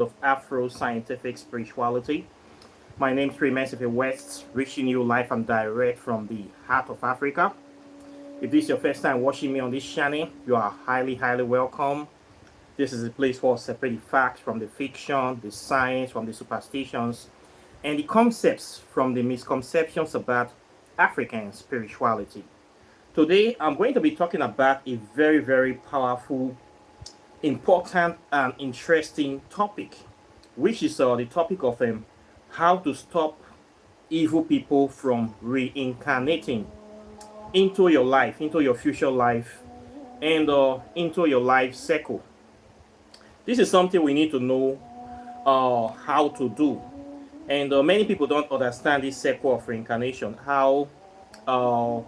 of Afro scientific spirituality. My name is Reincarnating West, reaching you live and direct from the heart of Africa. If this is your first time watching me on this channel, you are highly welcome. This is a place for separate the facts from the fiction, the science from the superstitions, and the concepts from the misconceptions about African spirituality. Today, I'm going to be talking about a very powerful, important, and interesting topic, which is the topic of how to stop evil people from reincarnating into your life, into your future life, and into your life cycle. This is something we need to know how to do. And many people don't understand this cycle of reincarnation, how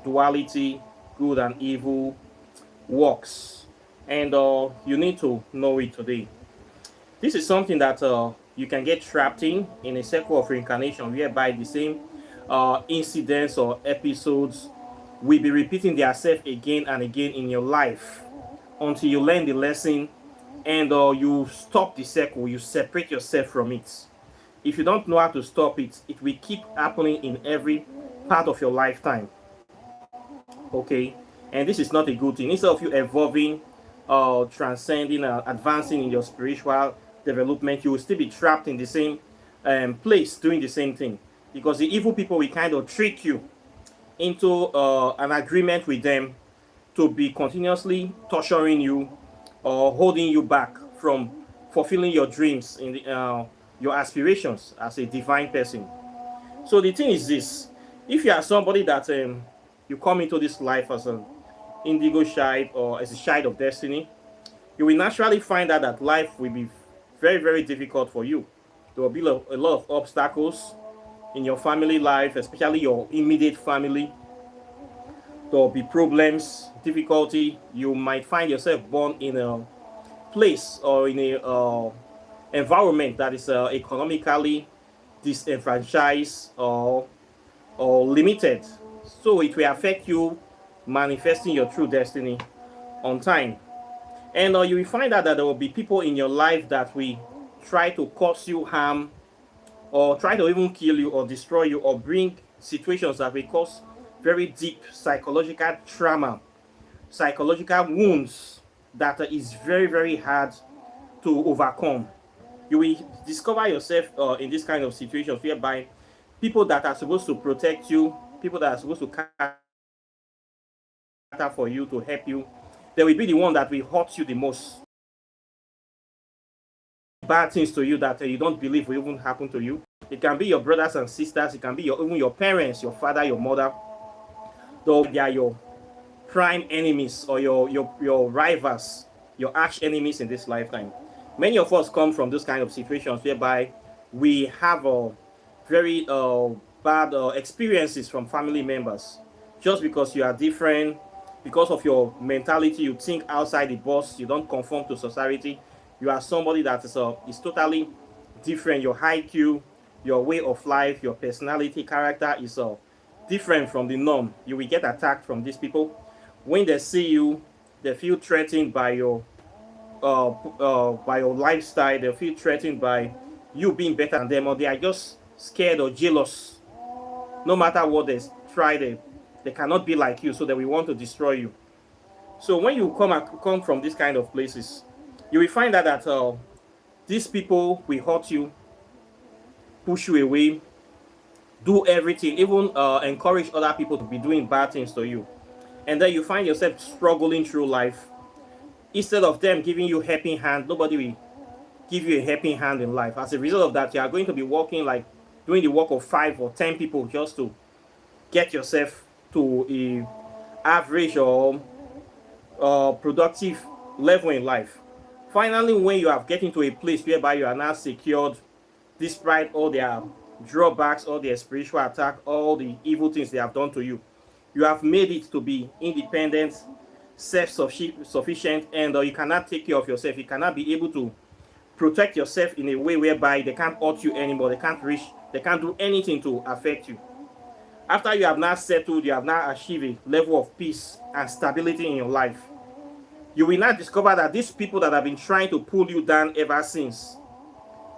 duality, good and evil, works. And you need to know it today. This is something that you can get trapped in a cycle of reincarnation, whereby the same incidents or episodes will be repeating themselves again and again in your life until you learn the lesson and you stop the cycle, you separate yourself from it. If you don't know how to stop it, it will keep happening in every part of your lifetime. Okay, and this is not a good thing. Instead of you evolving, transcending, advancing in your spiritual development, you will still be trapped in the same place doing the same thing, because the evil people will kind of trick you into an agreement with them to be continuously torturing you or holding you back from fulfilling your dreams in your aspirations as a divine person. So the thing is this: if you are somebody that you come into this life as an indigo child or as a child of destiny, you will naturally find out that life will be very difficult for you. There will be a lot of obstacles in your family life, especially your immediate family. There will be problems, difficulty. You might find yourself born in a place or in a environment that is economically disenfranchised or limited. So it will affect you manifesting your true destiny on time. And you will find out that there will be people in your life that will try to cause you harm or try to even kill you or destroy you or bring situations that will cause very deep psychological trauma, psychological wounds that is very hard to overcome. You will discover yourself in this kind of situations whereby people that are supposed to protect you, people that are supposed to cater for you, to help you, they will be the one that will hurt you the most. Bad things to you that you don't believe will even happen to you. It can be your brothers and sisters, it can be even your parents, your father, your mother. Though they are your prime enemies or your rivals, your arch enemies in this lifetime. Many of us come from those kind of situations whereby we have very bad experiences from family members. Just because you are different, because of your mentality, you think outside the box, you don't conform to society. You are somebody that is totally different. Your IQ, your way of life, your personality, character is different from the norm. You will get attacked from these people. When they see you, they feel threatened by your lifestyle. They feel threatened by you being better than them, or they are just scared or jealous. No matter what they try, they cannot be like you, so they will want to destroy you. So when you come from this kind of places, you will find out that these people will hurt you, push you away, do everything, even encourage other people to be doing bad things to you. And then you find yourself struggling through life. Instead of them giving you a helping hand, nobody will give you a helping hand in life. As a result of that, you are going to be working like doing the work of 5 or 10 people just to get yourself to a average or productive level in life. Finally, when you have getting to a place whereby you are now secured, despite all their drawbacks, all their spiritual attack, all the evil things they have done to you, you have made it to be independent, self-sufficient, and you cannot take care of yourself. You cannot be able to protect yourself in a way whereby they can't hurt you anymore. They can't do anything to affect you. After you have now settled, you have now achieved a level of peace and stability in your life, you will now discover that these people that have been trying to pull you down ever since,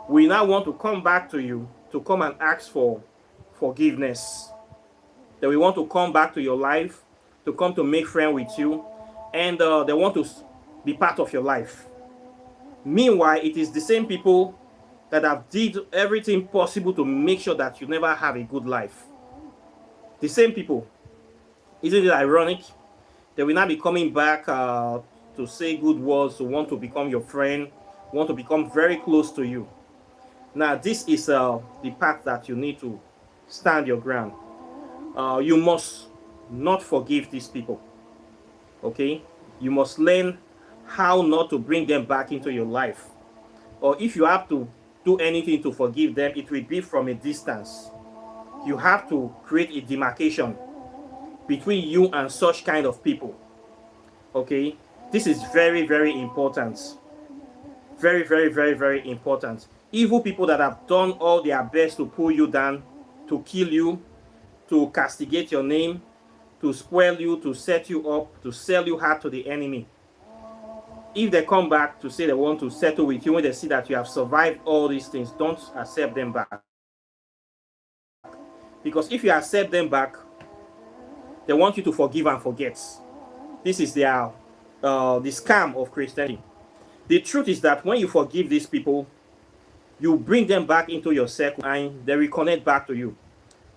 we now want to come back to you to come and ask for forgiveness. That we want to come back to your life, to come to make friends with you, and they want to be part of your life. Meanwhile, it is the same people that have did everything possible to make sure that you never have a good life. The same people. Isn't it ironic? They will now be coming back to say good words, to want to become your friend, want to become very close to you. Now, this is the path that you need to stand your ground. You must not forgive these people. Okay? You must learn how not to bring them back into your life. Or if you have to do anything to forgive them, it will be from a distance. You have to create a demarcation between you and such kind of people. Okay? This is very, very important. Very, very, very, very important. Evil people that have done all their best to pull you down, to kill you, to castigate your name, to spoil you, to set you up, to sell you hard to the enemy. If they come back to say they want to settle with you, when they see that you have survived all these things, don't accept them back. Because if you accept them back, they want you to forgive and forget. This is their the scam of Christianity. The truth is that when you forgive these people, you bring them back into your circle and they reconnect back to you.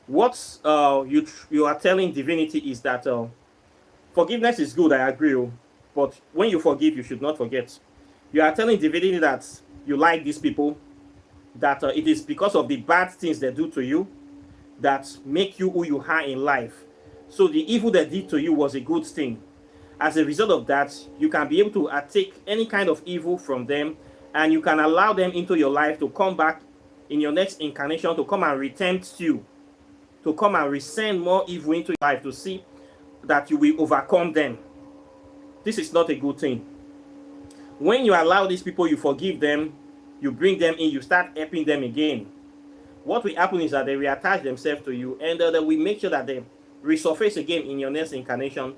What you are telling divinity is that forgiveness is good, I agree, but when you forgive, you should not forget. You are telling divinity that you like these people, that it is because of the bad things they do to you that make you who you are in life. So the evil they did to you was a good thing. As a result of that, you can be able to take any kind of evil from them, and you can allow them into your life to come back in your next incarnation to come and retempt you, to come and resend more evil into your life, to see that you will overcome them. This is not a good thing. When you allow these people, you forgive them, you bring them in, you start helping them again. What will happen is that they will attach themselves to you, and they will make sure that they resurface again in your next incarnation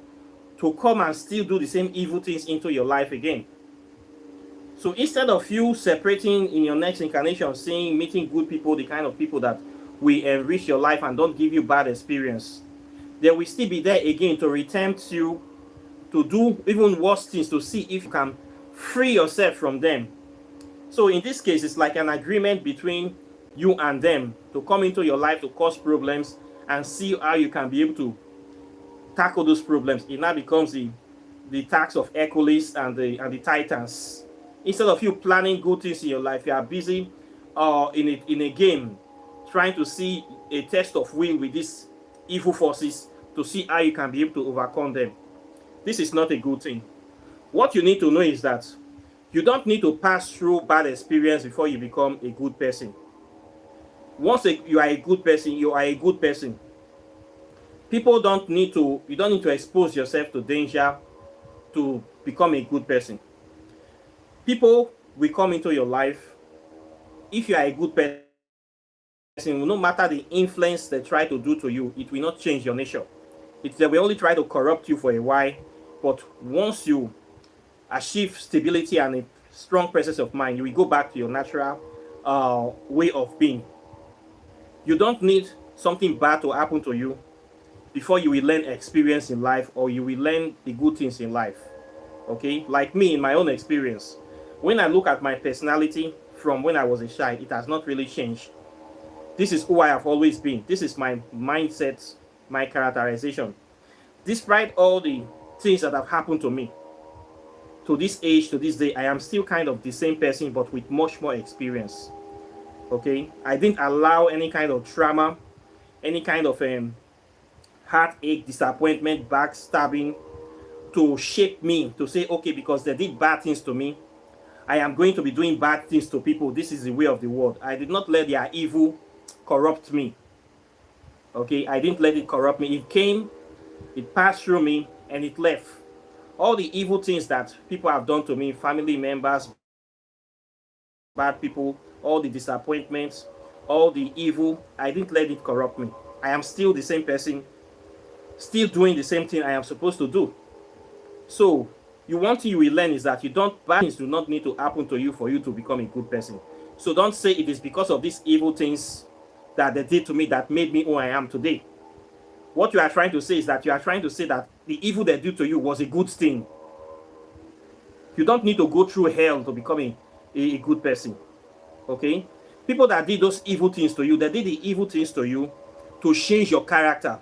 to come and still do the same evil things into your life again. So instead of you separating in your next incarnation, seeing, meeting good people, the kind of people that will enrich your life and don't give you bad experience, they will still be there again to retempt you to do even worse things, to see if you can free yourself from them. So in this case, it's like an agreement between you and them to come into your life to cause problems and see how you can be able to tackle those problems. It now becomes the task of Hercules and the Titans. Instead of you planning good things in your life, you are busy in a game trying to see a test of will with these evil forces to see how you can be able to overcome them. This is not a good thing. What you need to know is that you don't need to pass through bad experience before you become a good person. Once you are a good person, you are a good person. You don't need to expose yourself to danger to become a good person. People will come into your life. If you are a good person, no matter the influence they try to do to you, it will not change your nature. They will only try to corrupt you for a while, but once you achieve stability and a strong presence of mind, you will go back to your natural way of being. You don't need something bad to happen to you before you will learn experience in life, or you will learn the good things in life. Okay, like me, in my own experience, when I look at my personality from when I was a child, it has not really changed. This is who I have always been. This is my mindset, my characterization. Despite all the things that have happened to me, to this age, to this day, I am still kind of the same person, but with much more experience. Okay, I didn't allow any kind of trauma, any kind of heartache, disappointment, backstabbing to shape me, to say, okay, because they did bad things to me, I am going to be doing bad things to people. This is the way of the world. I did not let their evil corrupt me. Okay, I didn't let it corrupt me. It came, it passed through me, and it left. All the evil things that people have done to me, family members, bad people, all the disappointments, all the evil, I didn't let it corrupt me. I am still the same person, still doing the same thing I am supposed to do. So, one thing you will learn is that bad things do not need to happen to you for you to become a good person. So don't say it is because of these evil things that they did to me that made me who I am today. What you are trying to say is that you are trying to say that the evil they did to you was a good thing. You don't need to go through hell to become a good person. Okay? People that did those evil things to you, they did the evil things to you to change your character,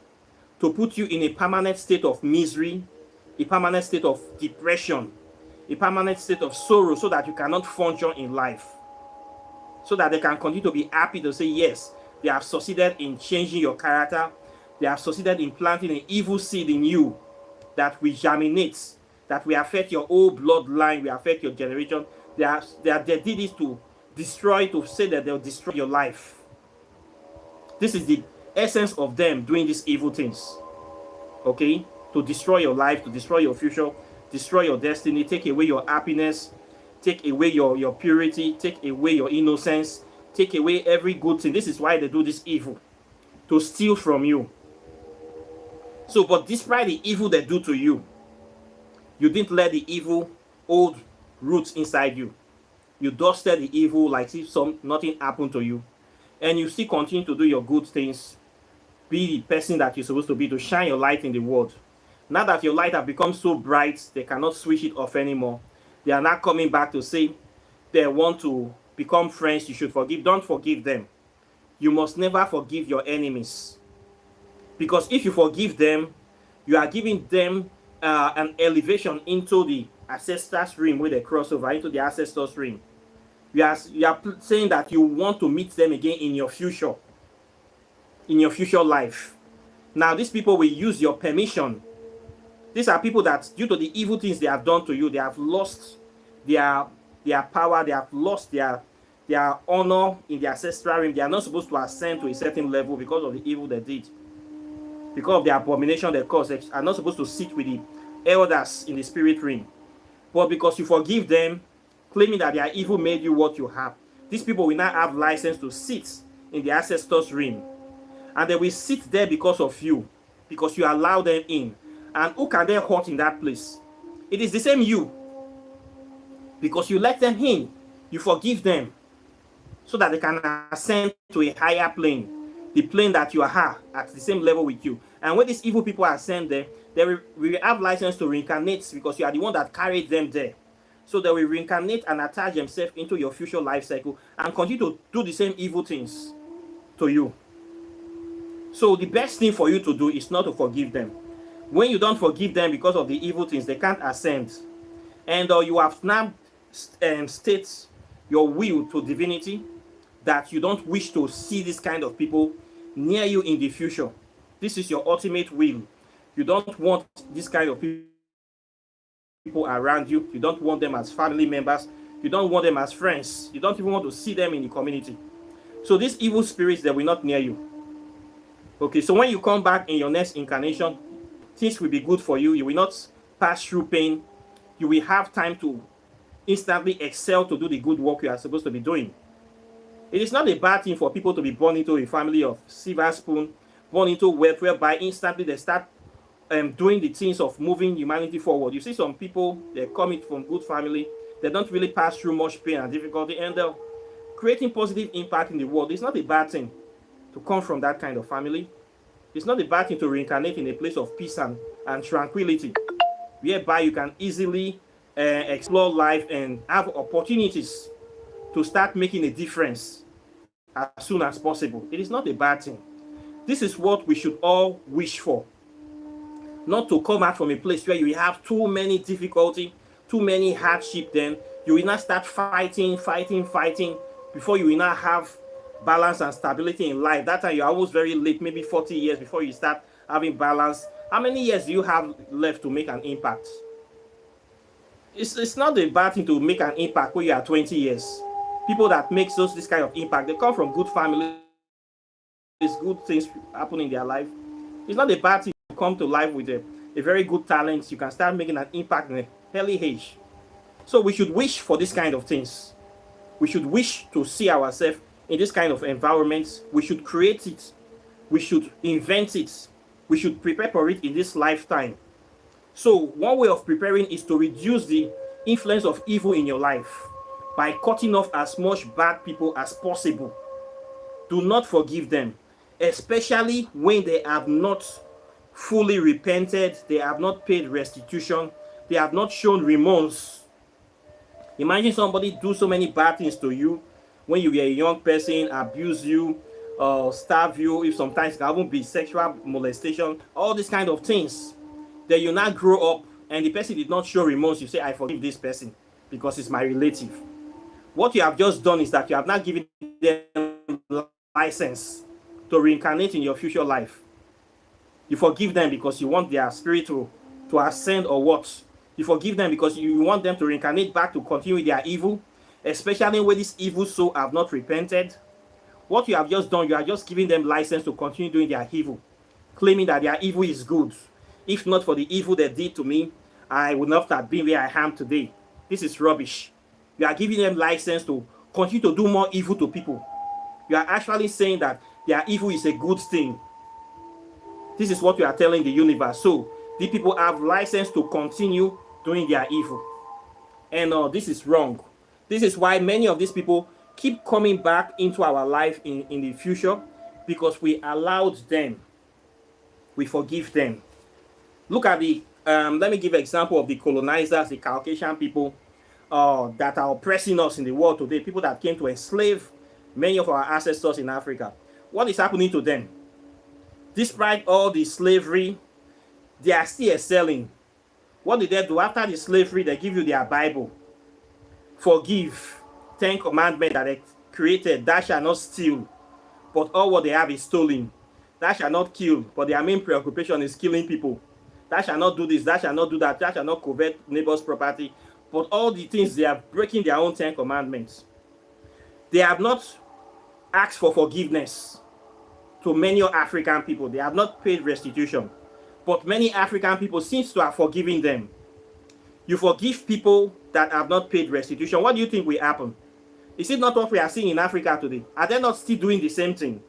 to put you in a permanent state of misery, a permanent state of depression, a permanent state of sorrow, so that you cannot function in life. So that they can continue to be happy to say, yes, they have succeeded in changing your character. They have succeeded in planting an evil seed in you that will germinate, that will affect your whole bloodline, will affect your generation. They did this to destroy, to say that they'll destroy your life. This is the essence of them doing these evil things. Okay? To destroy your life, to destroy your future, destroy your destiny, take away your happiness, take away your purity, take away your innocence, take away every good thing. This is why they do this evil, to steal from you. So, but despite the evil they do to you, you didn't let the evil hold roots inside you. You dusted the evil like if nothing happened to you. And you still continue to do your good things. Be the person that you're supposed to be, to shine your light in the world. Now that your light has become so bright, they cannot switch it off anymore. They are not coming back to say they want to become friends. You should forgive. Don't forgive them. You must never forgive your enemies. Because if you forgive them, you are giving them an elevation into the ancestors' realm where they cross over, into the ancestors' realm. You are saying that you want to meet them again in your future life. Now, these people will use your permission. These are people that, due to the evil things they have done to you, they have lost their power, they have lost their honor in the ancestral realm. They are not supposed to ascend to a certain level because of the evil they did. Because of the abomination they caused, they are not supposed to sit with the elders in the spirit realm. But because you forgive them, claiming that their evil made you what you have, these people will now have license to sit in the ancestors' realm. And they will sit there because of you, because you allow them in. And who can they hurt in that place? It is the same you. Because you let them in, you forgive them, so that they can ascend to a higher plane, the plane that you are at the same level with you. And when these evil people ascend there, they will have license to reincarnate, because you are the one that carried them there. So they will reincarnate and attach themselves into your future life cycle and continue to do the same evil things to you. So the best thing for you to do is not to forgive them. When you don't forgive them because of the evil things, they can't ascend. And you have now stated your will to divinity that you don't wish to see this kind of people near you in the future. This is your ultimate will. You don't want this kind of people around you. You don't want them as family members. You don't want them as friends. You don't even want to see them in the community. So these evil spirits, they will not near you. Okay, so when you come back in your next incarnation, things will be good for you. You will not pass through pain. You will have time to instantly excel to do the good work you are supposed to be doing. It is not a bad thing for people to be born into a family of silver spoon, born into wealth, whereby instantly they start doing the things of moving humanity forward. You see some people, they're coming from good family, they don't really pass through much pain and difficulty, and they're creating positive impact in the world. It's not a bad thing to come from that kind of family. It's not a bad thing to reincarnate in a place of peace and tranquility, whereby you can easily explore life and have opportunities to start making a difference as soon as possible. It is not a bad thing. This is what we should all wish for. Not to come out from a place where you have too many difficulty, too many hardship, then you will not start fighting before you will not have balance and stability in life. That time you're almost very late, maybe 40 years before you start having balance. How many years do you have left to make an impact? It's not a bad thing to make an impact when you are 20 years. People that make this kind of impact, they come from good families, good things happen in their life. It's not a bad thing to come to life with a very good talent. You can start making an impact in an early age. So we should wish for this kind of things. We should wish to see ourselves in this kind of environments. We should create it. We should invent it. We should prepare for it in this lifetime. So one way of preparing is to reduce the influence of evil in your life. by cutting off as much bad people as possible. Do not forgive them, especially when they have not fully repented, they have not paid restitution, they have not shown remorse. Imagine somebody do so many bad things to you when you were a young person, abuse you, starve you, if sometimes it can even be sexual molestation, all these kind of things. Then you now grow up and the person did not show remorse. You say, I forgive this person because it's my relative. What you have just done is that you have not given them license to reincarnate in your future life. You forgive them because you want their spirit to ascend or what? You forgive them because you want them to reincarnate back to continue their evil, especially when this evil soul have not repented. What you have just done, you are just giving them license to continue doing their evil, claiming that their evil is good. If not for the evil they did to me, I would not have been where I am today. This is rubbish. You are giving them license to continue to do more evil to people. You are actually saying that their evil is a good thing. This is what you are telling the universe. So, the people have license to continue doing their evil. And this is wrong. This is why many of these people keep coming back into our life in the future, because we allowed them. We forgive them. Look at the, let me give an example of the colonizers, the Caucasian people that are oppressing us in the world today, people that came to enslave many of our ancestors in Africa. What is happening to them? Despite all the slavery, they are still excelling. What did they do? After the slavery, they give you their Bible. Forgive. 10 commandments that they created. Thou shalt not steal. But all what they have is stolen. Thou shalt not kill. But their main preoccupation is killing people. Thou shalt not do this. Thou shalt not do that. Thou shalt not covet neighbor's property. But all the things, they are breaking their own 10 commandments. They have not asked for forgiveness to many African people. They have not paid restitution. But many African people seem to have forgiven them. You forgive people that have not paid restitution. What do you think will happen? Is it not what we are seeing in Africa today? Are they not still doing the same thing?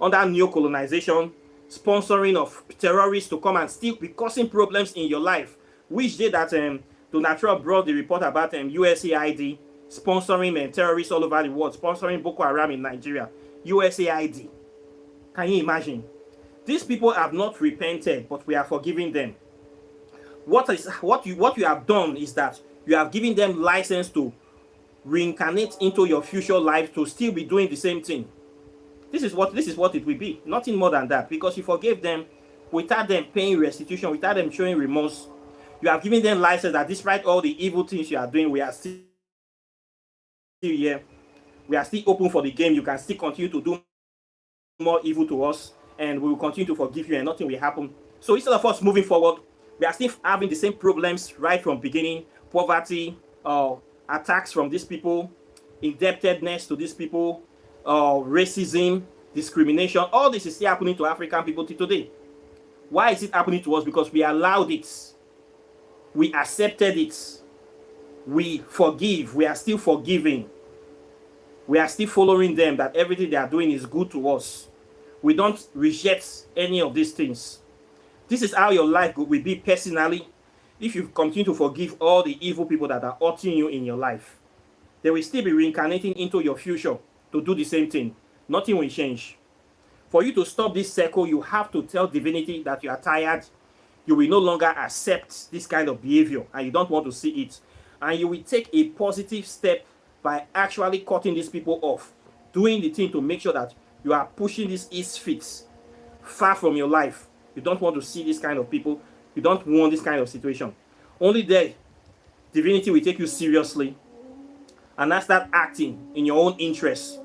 Under neo-colonization, sponsoring of terrorists to come and still be causing problems in your life. Which day that Donald Trump brought the report about USAID sponsoring terrorists all over the world, sponsoring Boko Haram in Nigeria. USAID. Can you imagine? These people have not repented, but we are forgiving them. What you have done is that you have given them license to reincarnate into your future life to still be doing the same thing. This is what it will be. Nothing more than that. Because you forgave them without them paying restitution, without them showing remorse. You have given them license that despite all the evil things you are doing, we are still here. We are still open for the game. You can still continue to do more evil to us, and we will continue to forgive you, and nothing will happen. So instead of us moving forward, we are still having the same problems right from beginning. Poverty, attacks from these people, indebtedness to these people, racism, discrimination. All this is still happening to African people till today. Why is it happening to us? Because we allowed it. We accepted it. We forgive. We are still forgiving. We are still following them, that everything they are doing is good to us. We don't reject any of these things. This is how your life will be personally if you continue to forgive all the evil people that are hurting you in your life. They will still be reincarnating into your future to do the same thing. Nothing will change. For you to stop this circle, you have to tell divinity that you are tired. You will no longer accept this kind of behavior and you don't want to see it. And you will take a positive step by actually cutting these people off. Doing the thing to make sure that you are pushing these misfits far from your life. You don't want to see this kind of people. You don't want this kind of situation. Only then, divinity will take you seriously and now start acting in your own interest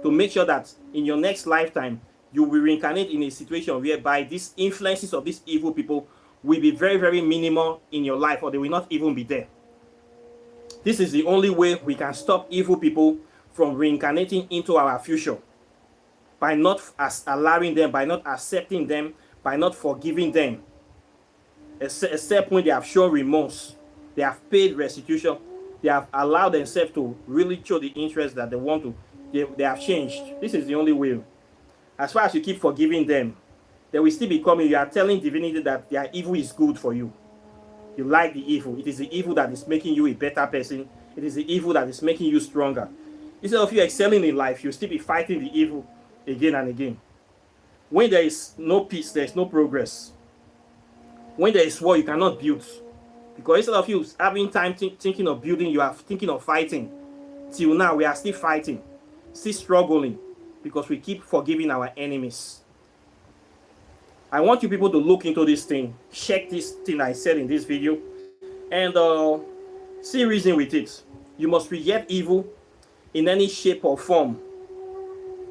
to make sure that in your next lifetime, you will reincarnate in a situation whereby these influences of these evil people will be very, very minimal in your life, or they will not even be there. This is the only way we can stop evil people from reincarnating into our future. By not allowing them, by not accepting them, by not forgiving them. Except when they have shown remorse, they have paid restitution, they have allowed themselves to really show the interest that they want to, they have changed. This is the only way. As far as you keep forgiving them, they will still be coming. You are telling divinity that their evil is good for you. You like the evil. It is the evil that is making you a better person, It is the evil that is making you stronger. Instead of you excelling in life, you still be fighting the evil again and again. When there is no peace, there is no progress. When there is war, you cannot build. Because instead of you having time thinking of building, you are thinking of fighting. Till now, we are still fighting, still struggling, because we keep forgiving our enemies. I want you people to look into this thing, check this thing I said in this video, and see reason with it. You must reject evil in any shape or form.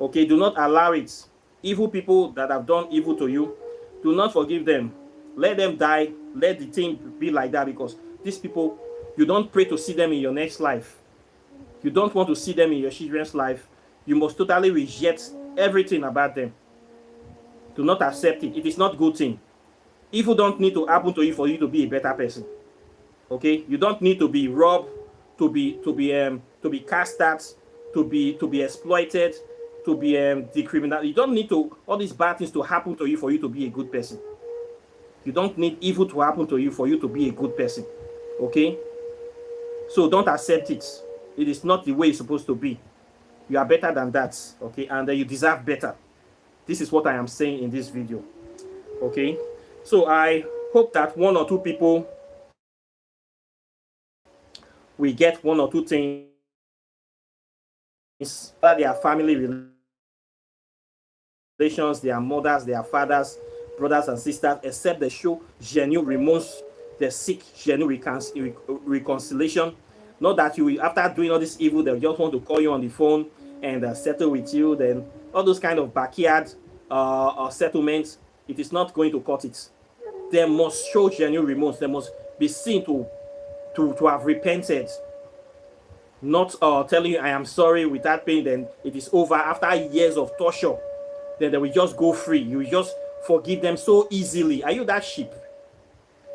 Okay, do not allow it. Evil people that have done evil to you, do not forgive them. Let them die. Let the thing be like that, because these people, you don't pray to see them in your next life. You don't want to see them in your children's life. You must totally reject everything about them. Do not accept it. It is not a good thing. Evil don't need to happen to you for you to be a better person. Okay, you don't need to be robbed, to be cast out, to be exploited, to be decriminalized. You don't need to all these bad things to happen to you for you to be a good person. You don't need evil to happen to you for you to be a good person. Okay, so don't accept it. It is not the way it's supposed to be. You are better than that. Okay, and you deserve better. This is what I am saying in this video. Okay, so I hope that one or two people will get one or two things that their family relations, their mothers, their fathers, brothers and sisters, except they show genuine remorse, they seek genuine reconciliation. Not that you will, after doing all this evil, they just want to call you on the phone and settle with you. Then all those kind of backyard settlements, it is not going to cut it. They must show genuine remorse. They must be seen to have repented. Not telling you I am sorry without pain, then it is over. After years of torture, then they will just go free. You will just forgive them so easily. Are you that sheep?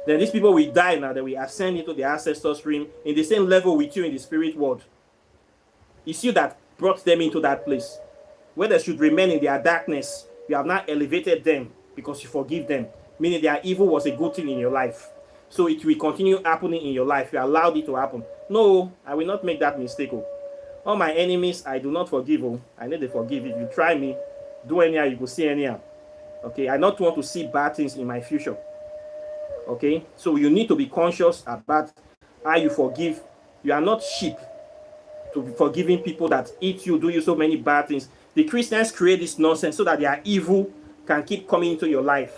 Then these people will die now. They will ascend into the ancestors' realm in the same level with you in the spirit world. It's you that brought them into that place where they should remain in their darkness. You have not elevated them because you forgive them, meaning their evil was a good thing in your life. So it will continue happening in your life. You allowed it to happen. No, I will not make that mistake. Oh. All my enemies, I do not forgive. Oh. I need to forgive. If you try me, do anyhow, you will see anyhow. Okay, I don't want to see bad things in my future. Okay, so you need to be conscious about how you forgive. You are not sheep to be forgiving people that eat you, do you so many bad things. The Christians create this nonsense so that their evil can keep coming into your life.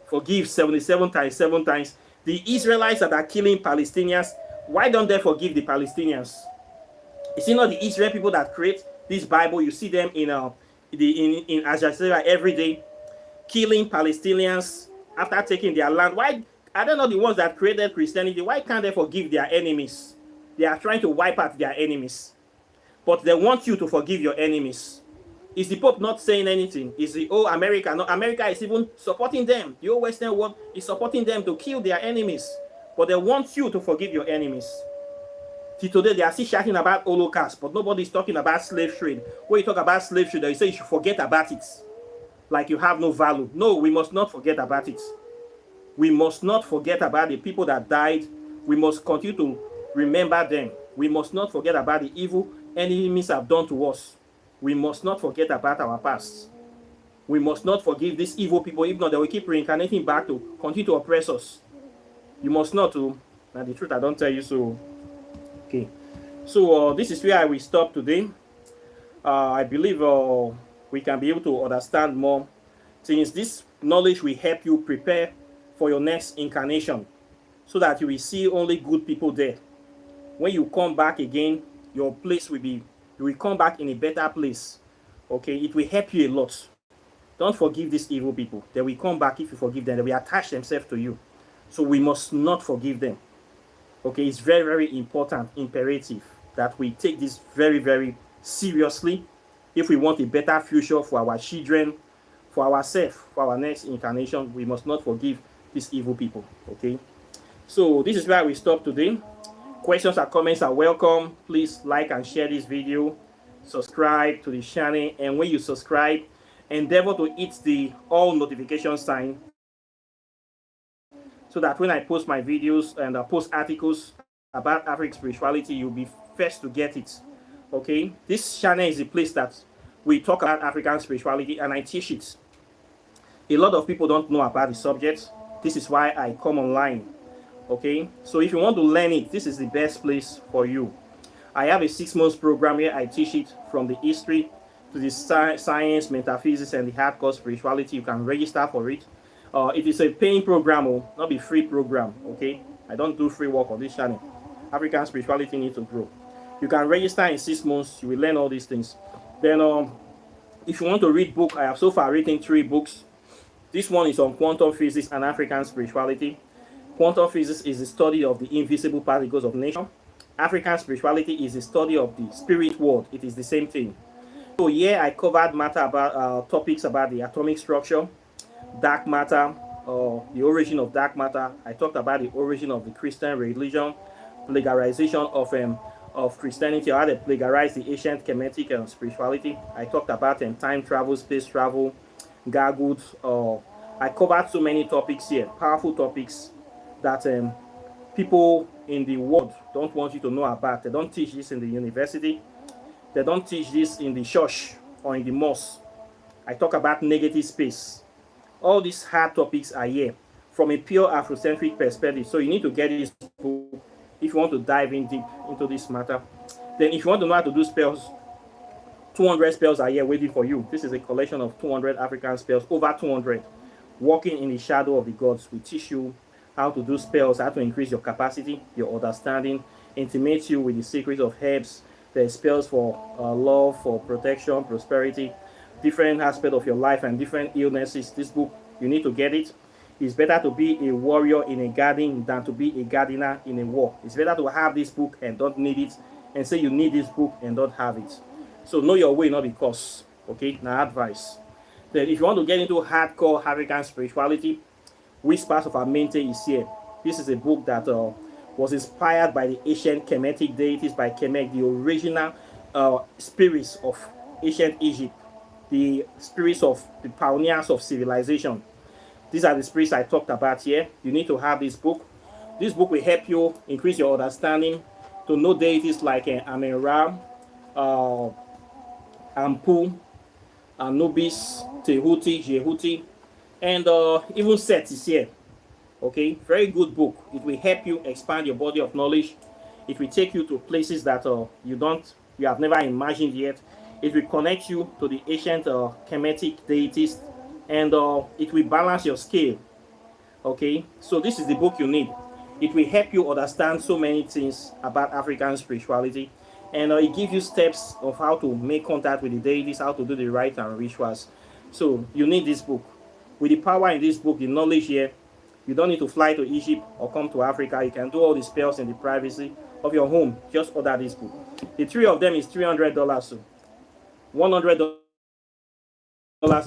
Forgive 77 times, 7 times. The Israelites that are killing Palestinians, why don't they forgive the Palestinians? Is it not the Israel people that create this Bible? You see them in Al Jazeera every day, killing Palestinians after taking their land. Why are they not the ones that created Christianity? Why can't they forgive their enemies? They are trying to wipe out their enemies, but they want you to forgive your enemies. Is the Pope not saying anything? Is the America? No, America is even supporting them. The whole Western world is supporting them to kill their enemies, but they want you to forgive your enemies. Till today, they are still shouting about Holocaust, but nobody is talking about slave trade. When you talk about slave trade, they say you should forget about it, like you have no value. No, we must not forget about it. We must not forget about the people that died. We must continue to remember them. We must not forget about the evil enemies have done to us. We must not forget about our past. We must not forgive these evil people. If not, they will keep reincarnating back to continue to oppress us. You must not. Now the truth I don't tell you so. Okay. So this is where I will stop today. I believe we can be able to understand more, since this knowledge will help you prepare for your next incarnation, so that you will see only good people there. When you come back again, your place will be, you will come back in a better place. Okay, it will help you a lot. Don't forgive these evil people. They will come back. If you forgive them, they will attach themselves to you. So we must not forgive them. Okay, it's very, very important, imperative that we take this very, very seriously if we want a better future for our children, for ourselves, for our next incarnation. We must not forgive these evil people. Okay, so this is where we stop today. Questions or comments are welcome. Please like and share this video. Subscribe to the channel, and when you subscribe, endeavor to hit the all notification sign, so that when I post my videos and post articles about African spirituality, you'll be first to get it. Okay, this channel is a place that we talk about African spirituality and I teach it. A lot of people don't know about the subject. This is why I come online. Okay, so if you want to learn it, this is the best place for you. I have a 6-month program here. I teach it from the history to the science, metaphysics, and the hardcore spirituality. You can register for it. It is a paying program, not a free program. Okay, I don't do free work on this channel. African spirituality needs to grow. You can register in 6 months. You will learn all these things. Then, if you want to read book, I have so far written 3 books. This one is on quantum physics and African spirituality. Quantum physics is the study of the invisible particles of nature. African spirituality is the study of the spirit world. It is the same thing. So here I covered matter about topics about the atomic structure, dark matter, the origin of dark matter. I talked about the origin of the Christian religion, plagiarization of Christianity, how they plagiarized the ancient Kemetic spirituality. I talked about time travel, space travel, gargles. I covered so many topics here, powerful topics that people in the world don't want you to know about. They don't teach this in the university. They don't teach this in the church or in the mosque. I talk about negative space. All these hard topics are here from a pure Afrocentric perspective. So you need to get this book if you want to dive in deep into this matter. Then if you want to know how to do spells, 200 spells are here waiting for you. This is a collection of 200 African spells, over 200. Walking in the shadow of the gods. We teach you how to do spells, how to increase your capacity, your understanding, intimate you with the secrets of herbs. There's spells for love, for protection, prosperity, different aspects of your life and different illnesses. This book, you need to get it. It's better to be a warrior in a garden than to be a gardener in a war. It's better to have this book and don't need it, and say you need this book and don't have it. So know your way, not because. Okay, now advice. Then if you want to get into hardcore African spirituality, Whispers of Amente is here. This is a book that was inspired by the ancient Kemetic deities, by Kemet, the original spirits of ancient Egypt, the spirits of the pioneers of civilization. These are the spirits I talked about here. You need to have this book. This book will help you increase your understanding to know deities like Amen-Ra, Ampu, Anubis, Tehuti, Jehuti, and even Set is here. Okay, very good book. It will help you expand your body of knowledge. It will take you to places that you have never imagined yet. It will connect you to the ancient Kemetic deities, and it will balance your scale. Okay, so this is the book you need. It will help you understand so many things about African spirituality, and it gives you steps of how to make contact with the deities, how to do the rites and rituals. So you need this book. With the power in this book, the knowledge here, you don't need to fly to Egypt or come to Africa. You can do all the spells in the privacy of your home. Just order this book. The 3 of them is $300. So $100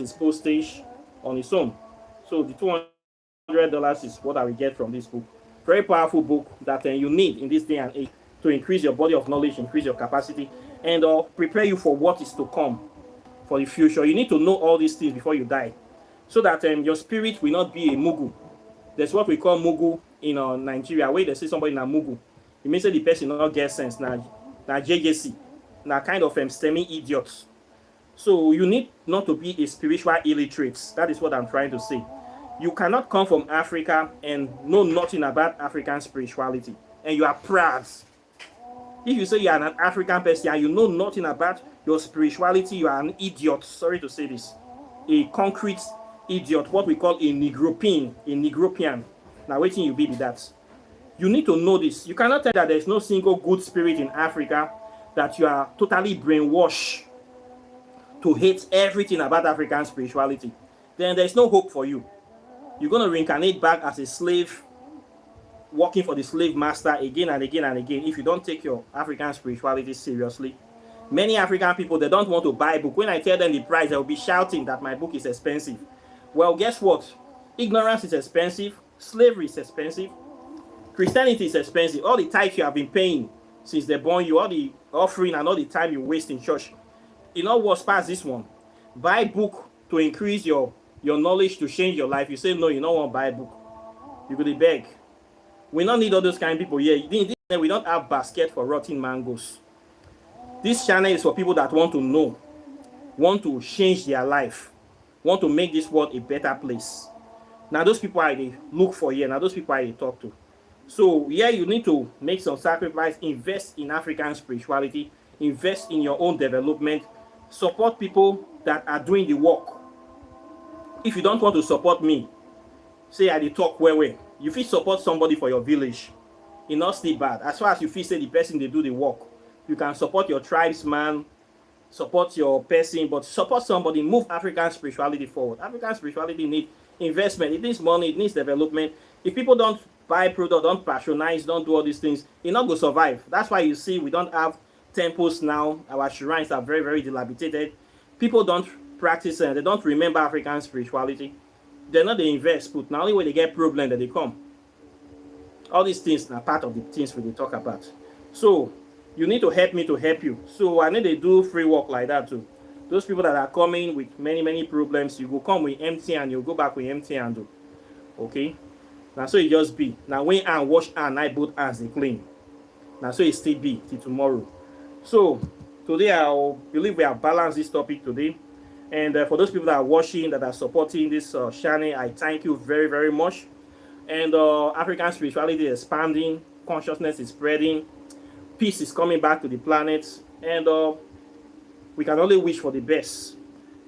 is postage on its own. So the $200 is what I will get from this book. Very powerful book that you need in this day and age to increase your body of knowledge, increase your capacity, and prepare you for what is to come, for the future. You need to know all these things before you die, so that your spirit will not be a mugu. There's what we call mugu in Nigeria, where they say somebody na mugu. It means that the person not get sense, na JJC, na kind of STEMI idiots. So you need not to be a spiritual illiterate. That is what I'm trying to say. You cannot come from Africa and know nothing about African spirituality, and you are proud. If you say you are an African person and you know nothing about your spirituality, you are an idiot. Sorry to say this. A concrete idiot, what we call a Negropean. Now waiting you be with that. You need to know this. You cannot tell that there is no single good spirit in Africa, that you are totally brainwashed to hate everything about African spirituality. Then there is no hope for you. You're going to reincarnate back as a slave, working for the slave master again and again and again if you don't take your African spirituality seriously. Many African people, they don't want to buy a book. When I tell them the price, they'll be shouting that my book is expensive. Well, guess what? Ignorance is expensive. Slavery is expensive. Christianity is expensive. All the tithes you have been paying since they born you, all the offering and all the time you waste in church. You know what's past this one? Buy book to increase your knowledge, to change your life. You say no, you don't want to buy a book. You go to beg. We don't need all those kind of people here. we don't have basket for rotten mangoes. This channel is for people that want to know, want to change their life, want to make this world a better place. Now those people I look for here, now those people I talk to. So yeah, you need to make some sacrifice, invest in African spirituality, invest in your own development, support people that are doing the work. If you don't want to support me, say I dey talk well. You fit support somebody for your village. E not still bad. As far as you feel say the person dey do the work, you can support your tribesman, support your person, but support somebody, move African spirituality forward. African spirituality needs investment, it needs money, it needs development. If people don't buy product, don't patronize, don't do all these things, e not go survive. That's why you see we don't have temples now. Our shrines are very, very dilapidated. People don't practice and they don't remember African spirituality. They're not the invest put. Now only when they get problem that they come. All these things are part of the things we talk about. So you need to help me to help you. So I need to do free work like that too. Those people that are coming with many problems, you go come with empty and you go back with empty handle. Okay? Now so it just be. Now when I wash hand, I both hands they clean. Now so it still be till tomorrow. So today I believe we have balanced this topic today. And for those people that are watching, that are supporting this channel, I thank you very, very much. And African spirituality is expanding, consciousness is spreading, peace is coming back to the planet, and we can only wish for the best.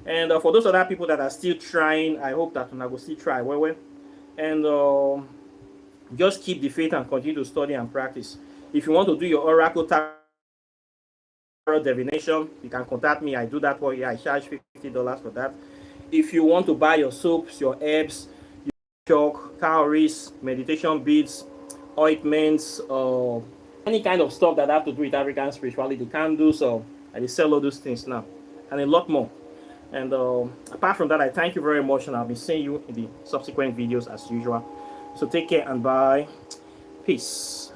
And for those other people that are still trying, I hope that I will still try well. And just keep the faith and continue to study and practice. If you want to do your oracle tarot divination, you can contact me. I do that for you. I charge $50 for that. If you want to buy your soaps, your herbs, your chalk, cowries, meditation beads, ointments, any kind of stuff that have to do with African spirituality, candles, so I sell all those things now, and a lot more. And apart from that, I thank you very much, and I'll be seeing you in the subsequent videos as usual. So take care and bye. Peace.